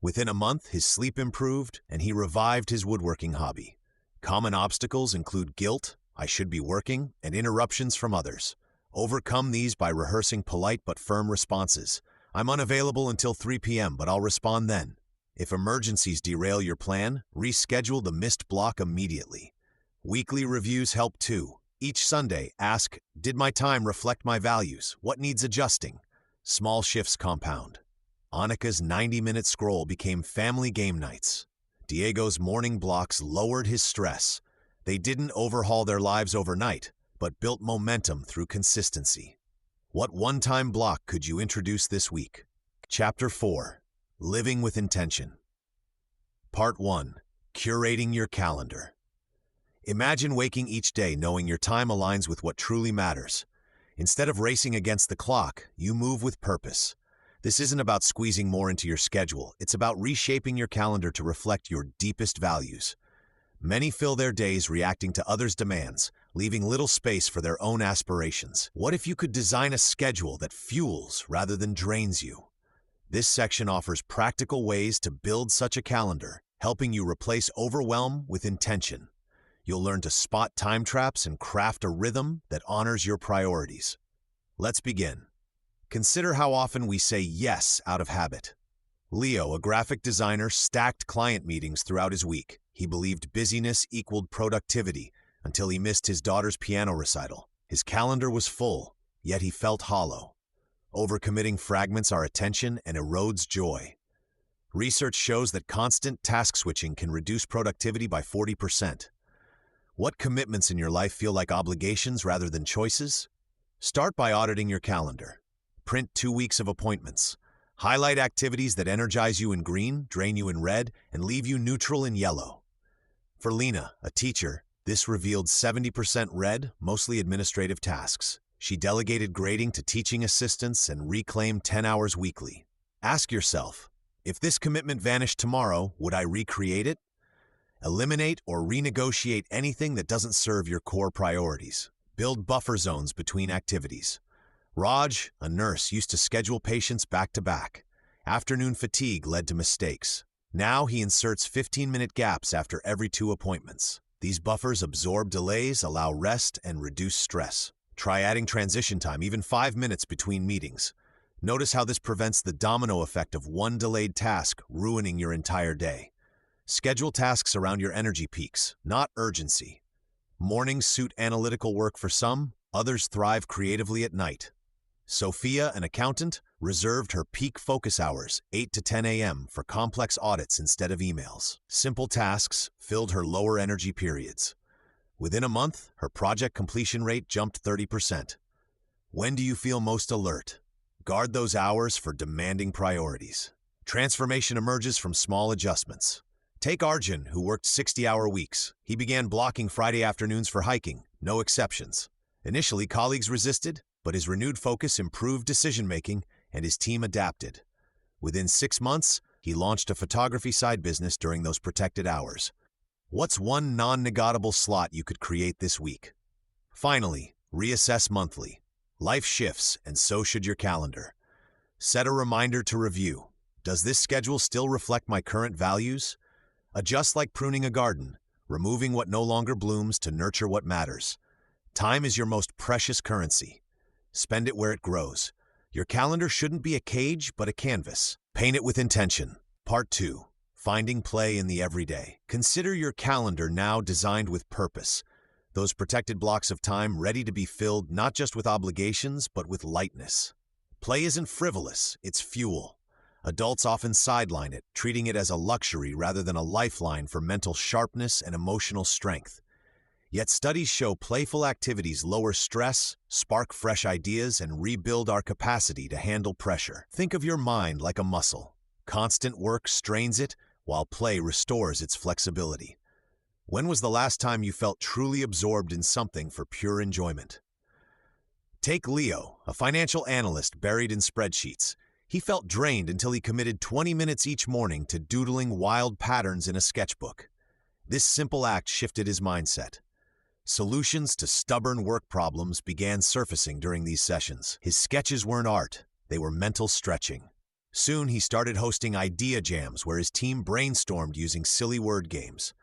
Within a month, his sleep improved, and he revived his woodworking hobby. Common obstacles include guilt, I should be working, and interruptions from others. Overcome these by rehearsing polite but firm responses. I'm unavailable until 3 p.m., but I'll respond then. If emergencies derail your plan, reschedule the missed block immediately. Weekly reviews help too. Each Sunday, ask, did my time reflect my values? What needs adjusting? Small shifts compound. Anika's 90-minute scroll became family game nights. Diego's morning blocks lowered his stress. They didn't overhaul their lives overnight, but built momentum through consistency. What one-time block could you introduce this week? Chapter 4. Living with Intention. Part 1. Curating your calendar. Imagine waking each day knowing your time aligns with what truly matters. Instead of racing against the clock, you move with purpose. This isn't about squeezing more into your schedule. It's about reshaping your calendar to reflect your deepest values. Many fill their days reacting to others' demands, leaving little space for their own aspirations. What if you could design a schedule that fuels rather than drains you? This section offers practical ways to build such a calendar, helping you replace overwhelm with intention. You'll learn to spot time traps and craft a rhythm that honors your priorities. Let's begin. Consider how often we say yes out of habit. Leo, a graphic designer, stacked client meetings throughout his week. He believed busyness equaled productivity until he missed his daughter's piano recital. His calendar was full, yet he felt hollow. Overcommitting fragments our attention and erodes joy. Research shows that constant task switching can reduce productivity by 40%. What commitments in your life feel like obligations rather than choices? Start by auditing your calendar. Print 2 weeks of appointments. Highlight activities that energize you in green, drain you in red, and leave you neutral in yellow. For Lena, a teacher, this revealed 70% red, mostly administrative tasks. She delegated grading to teaching assistants and reclaimed 10 hours weekly. Ask yourself, if this commitment vanished tomorrow, would I recreate it? Eliminate or renegotiate anything that doesn't serve your core priorities. Build buffer zones between activities. Raj, a nurse, used to schedule patients back to back. Afternoon fatigue led to mistakes. Now he inserts 15-minute gaps after every 2 appointments. These buffers absorb delays, allow rest, and reduce stress. Try adding transition time, even 5 minutes between meetings. Notice how this prevents the domino effect of one delayed task ruining your entire day. Schedule tasks around your energy peaks, not urgency. Mornings suit analytical work for some, others thrive creatively at night. Sophia, an accountant, reserved her peak focus hours, 8 to 10 a.m., for complex audits instead of emails. Simple tasks filled her lower energy periods. Within a month, her project completion rate jumped 30%. When do you feel most alert? Guard those hours for demanding priorities. Transformation emerges from small adjustments. Take Arjun, who worked 60-hour weeks. He began blocking Friday afternoons for hiking, no exceptions. Initially, colleagues resisted, but his renewed focus improved decision-making and his team adapted. Within 6 months, he launched a photography side business during those protected hours. What's one non-negotiable slot you could create this week? Finally, reassess monthly. Life shifts, and so should your calendar. Set a reminder to review. Does this schedule still reflect my current values? Adjust like pruning a garden, removing what no longer blooms to nurture what matters. Time is your most precious currency. Spend it where it grows. Your calendar shouldn't be a cage, but a canvas. Paint it with intention. Part 2. Finding play in the everyday. Consider your calendar now designed with purpose. Those protected blocks of time ready to be filled not just with obligations, but with lightness. Play isn't frivolous, it's fuel. Adults often sideline it, treating it as a luxury rather than a lifeline for mental sharpness and emotional strength. Yet studies show playful activities lower stress, spark fresh ideas, and rebuild our capacity to handle pressure. Think of your mind like a muscle. Constant work strains it, while play restores its flexibility. When was the last time you felt truly absorbed in something for pure enjoyment? Take Leo, a financial analyst buried in spreadsheets. He felt drained until he committed 20 minutes each morning to doodling wild patterns in a sketchbook. This simple act shifted his mindset. Solutions to stubborn work problems began surfacing during these sessions. His sketches weren't art, they were mental stretching. Soon he started hosting idea jams where his team brainstormed using silly word games.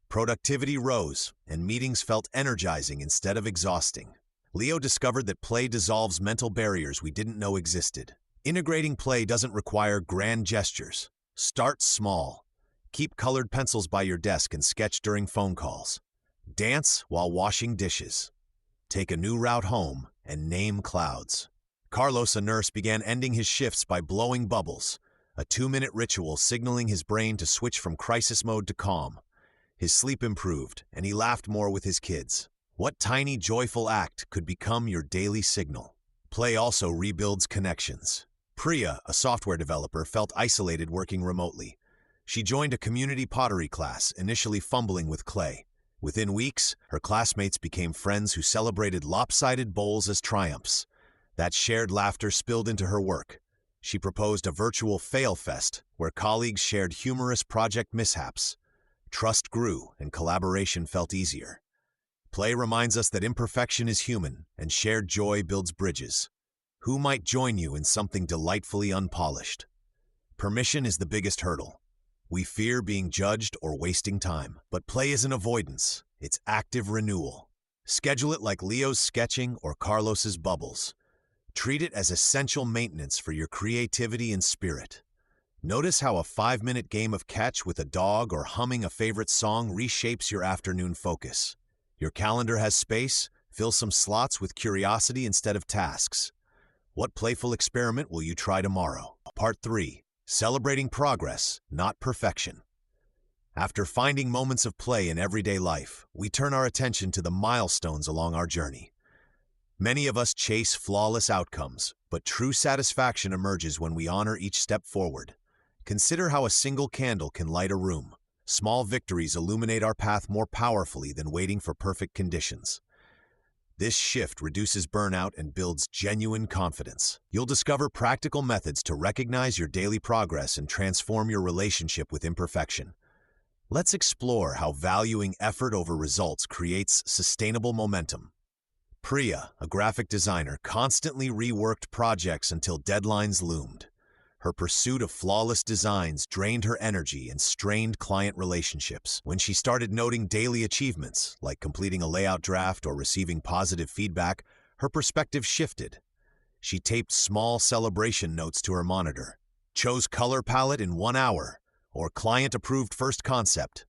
Productivity rose, and meetings felt energizing instead of exhausting. Leo discovered that play dissolves mental barriers we didn't know existed. Integrating play doesn't require grand gestures. Start small. Keep colored pencils by your desk and sketch during phone calls. Dance while washing dishes. Take a new route home and name clouds. Carlos, a nurse, began ending his shifts by blowing bubbles, a 2-minute ritual signaling his brain to switch from crisis mode to calm. His sleep improved, and he laughed more with his kids. What tiny, joyful act could become your daily signal? Play also rebuilds connections. Priya, a software developer, felt isolated working remotely. She joined a community pottery class, initially fumbling with clay. Within weeks, her classmates became friends who celebrated lopsided bowls as triumphs. That shared laughter spilled into her work. She proposed a virtual fail fest where colleagues shared humorous project mishaps. Trust grew and collaboration felt easier. Play reminds us that imperfection is human and shared joy builds bridges. Who might join you in something delightfully unpolished? Permission is the biggest hurdle. We fear being judged or wasting time, but play isn't avoidance, it's active renewal. Schedule it like Leo's sketching or Carlos's bubbles. Treat it as essential maintenance for your creativity and spirit. Notice how a 5-minute game of catch with a dog or humming a favorite song reshapes your afternoon focus. Your calendar has space, fill some slots with curiosity instead of tasks. What playful experiment will you try tomorrow? Part 3. Celebrating progress, not perfection. After finding moments of play in everyday life, we turn our attention to the milestones along our journey. Many of us chase flawless outcomes, but true satisfaction emerges when we honor each step forward. Consider how a single candle can light a room. Small victories illuminate our path more powerfully than waiting for perfect conditions. This shift reduces burnout and builds genuine confidence. You'll discover practical methods to recognize your daily progress and transform your relationship with imperfection. Let's explore how valuing effort over results creates sustainable momentum. Priya, a graphic designer, constantly reworked projects until deadlines loomed. Her pursuit of flawless designs drained her energy and strained client relationships. When she started noting daily achievements, like completing a layout draft or receiving positive feedback, her perspective shifted. She taped small celebration notes to her monitor, chose color palette in 1 hour, or client-approved first concept.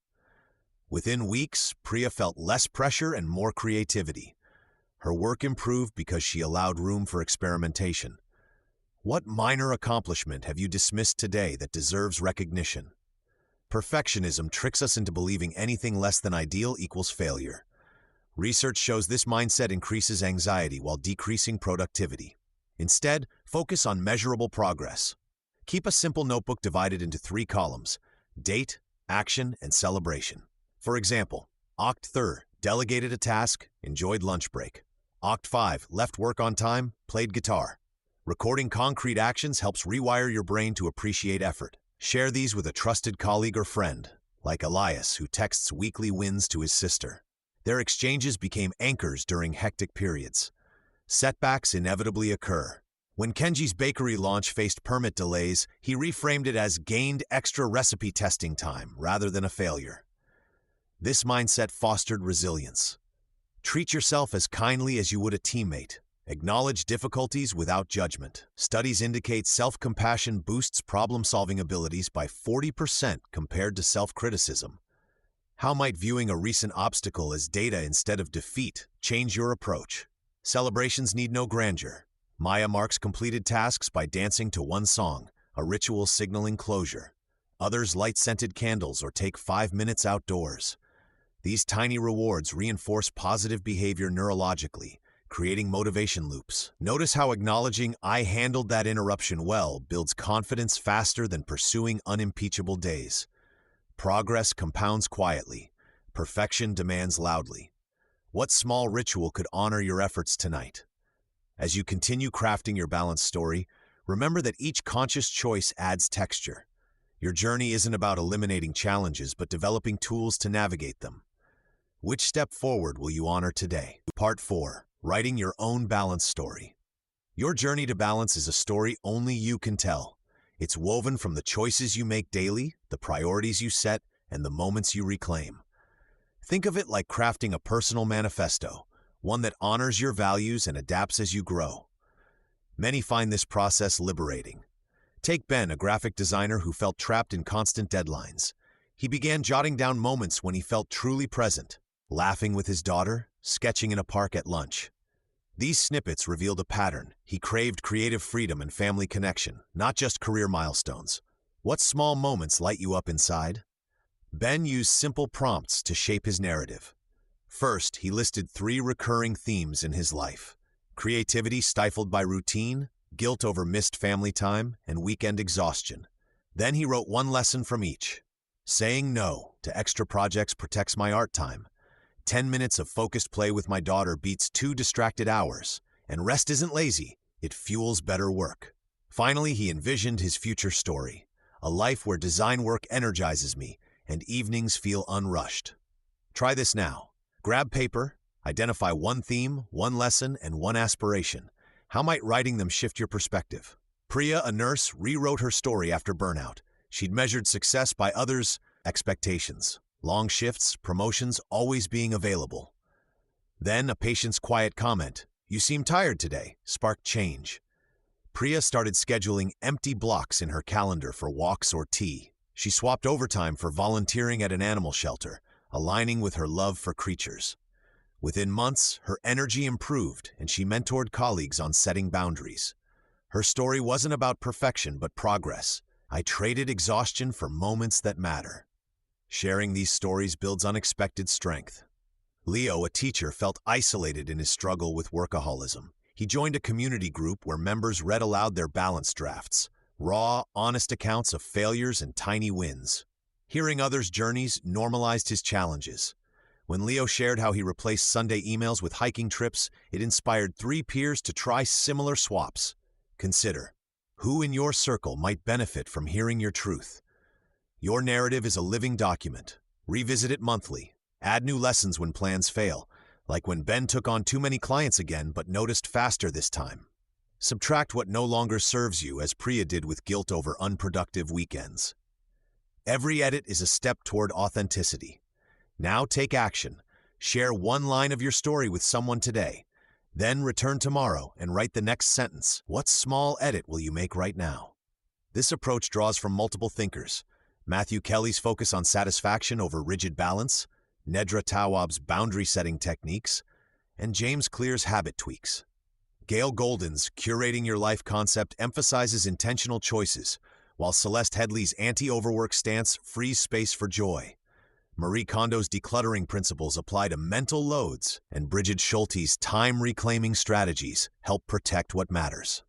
Within weeks, Priya felt less pressure and more creativity. Her work improved because she allowed room for experimentation. What minor accomplishment have you dismissed today that deserves recognition? Perfectionism tricks us into believing anything less than ideal equals failure. Research shows this mindset increases anxiety while decreasing productivity. Instead, focus on measurable progress. Keep a simple notebook divided into 3 columns: date, action, and celebration. For example, Oct 3, delegated a task, enjoyed lunch break. Oct 5, left work on time, played guitar. Recording concrete actions helps rewire your brain to appreciate effort. Share these with a trusted colleague or friend, like Elias, who texts weekly wins to his sister. Their exchanges became anchors during hectic periods. Setbacks inevitably occur. When Kenji's bakery launch faced permit delays, he reframed it as gained extra recipe testing time rather than a failure. This mindset fostered resilience. Treat yourself as kindly as you would a teammate. Acknowledge difficulties without judgment. Studies indicate self-compassion boosts problem-solving abilities by 40% compared to self-criticism. How might viewing a recent obstacle as data instead of defeat change your approach? Celebrations need no grandeur. Maya marks completed tasks by dancing to one song, a ritual signaling closure. Others light scented candles or take 5 minutes outdoors. These tiny rewards reinforce positive behavior neurologically, creating motivation loops. Notice how acknowledging "I handled that interruption well" builds confidence faster than pursuing unimpeachable days. Progress compounds quietly. Perfection demands loudly. What small ritual could honor your efforts tonight? As you continue crafting your balanced story, remember that each conscious choice adds texture. Your journey isn't about eliminating challenges, but developing tools to navigate them. Which step forward will you honor today? Part 4. Writing your own balance story. Your journey to balance is a story only you can tell. It's woven from the choices you make daily, the priorities you set, and the moments you reclaim. Think of it like crafting a personal manifesto, one that honors your values and adapts as you grow. Many find this process liberating. Take Ben, a graphic designer who felt trapped in constant deadlines. He began jotting down moments when he felt truly present, laughing with his daughter, sketching in a park at lunch. These snippets revealed a pattern. He craved creative freedom and family connection, not just career milestones. What small moments light you up inside? Ben used simple prompts to shape his narrative. First, he listed 3 recurring themes in his life: creativity stifled by routine, guilt over missed family time, and weekend exhaustion. Then he wrote 1 lesson from each. Saying no to extra projects protects my art time. 10 minutes of focused play with my daughter beats 2 distracted hours. And rest isn't lazy, it fuels better work. Finally, he envisioned his future story, a life where design work energizes me and evenings feel unrushed. Try this now. Grab paper, identify one theme, one lesson, and one aspiration. How might writing them shift your perspective? Priya, a nurse, rewrote her story after burnout. She'd measured success by others' expectations. Long shifts, promotions, always being available. Then a patient's quiet comment, "You seem tired today," sparked change. Priya started scheduling empty blocks in her calendar for walks or tea. She swapped overtime for volunteering at an animal shelter, aligning with her love for creatures. Within months, her energy improved and she mentored colleagues on setting boundaries. Her story wasn't about perfection but progress. "I traded exhaustion for moments that matter." Sharing these stories builds unexpected strength. Leo, a teacher, felt isolated in his struggle with workaholism. He joined a community group where members read aloud their balance drafts, raw, honest accounts of failures and tiny wins. Hearing others' journeys normalized his challenges. When Leo shared how he replaced Sunday emails with hiking trips, it inspired 3 peers to try similar swaps. Consider, who in your circle might benefit from hearing your truth? Your narrative is a living document. Revisit it monthly. Add new lessons when plans fail, like when Ben took on too many clients again but noticed faster this time. Subtract what no longer serves you, as Priya did with guilt over unproductive weekends. Every edit is a step toward authenticity. Now take action. Share one line of your story with someone today. Then return tomorrow and write the next sentence. What small edit will you make right now? This approach draws from multiple thinkers. Matthew Kelly's focus on satisfaction over rigid balance, Nedra Tawwab's boundary-setting techniques, and James Clear's habit tweaks. Gail Golden's Curating Your Life concept emphasizes intentional choices, while Celeste Headley's anti-overwork stance frees space for joy. Marie Kondo's decluttering principles apply to mental loads, and Bridget Schulte's time-reclaiming strategies help protect what matters.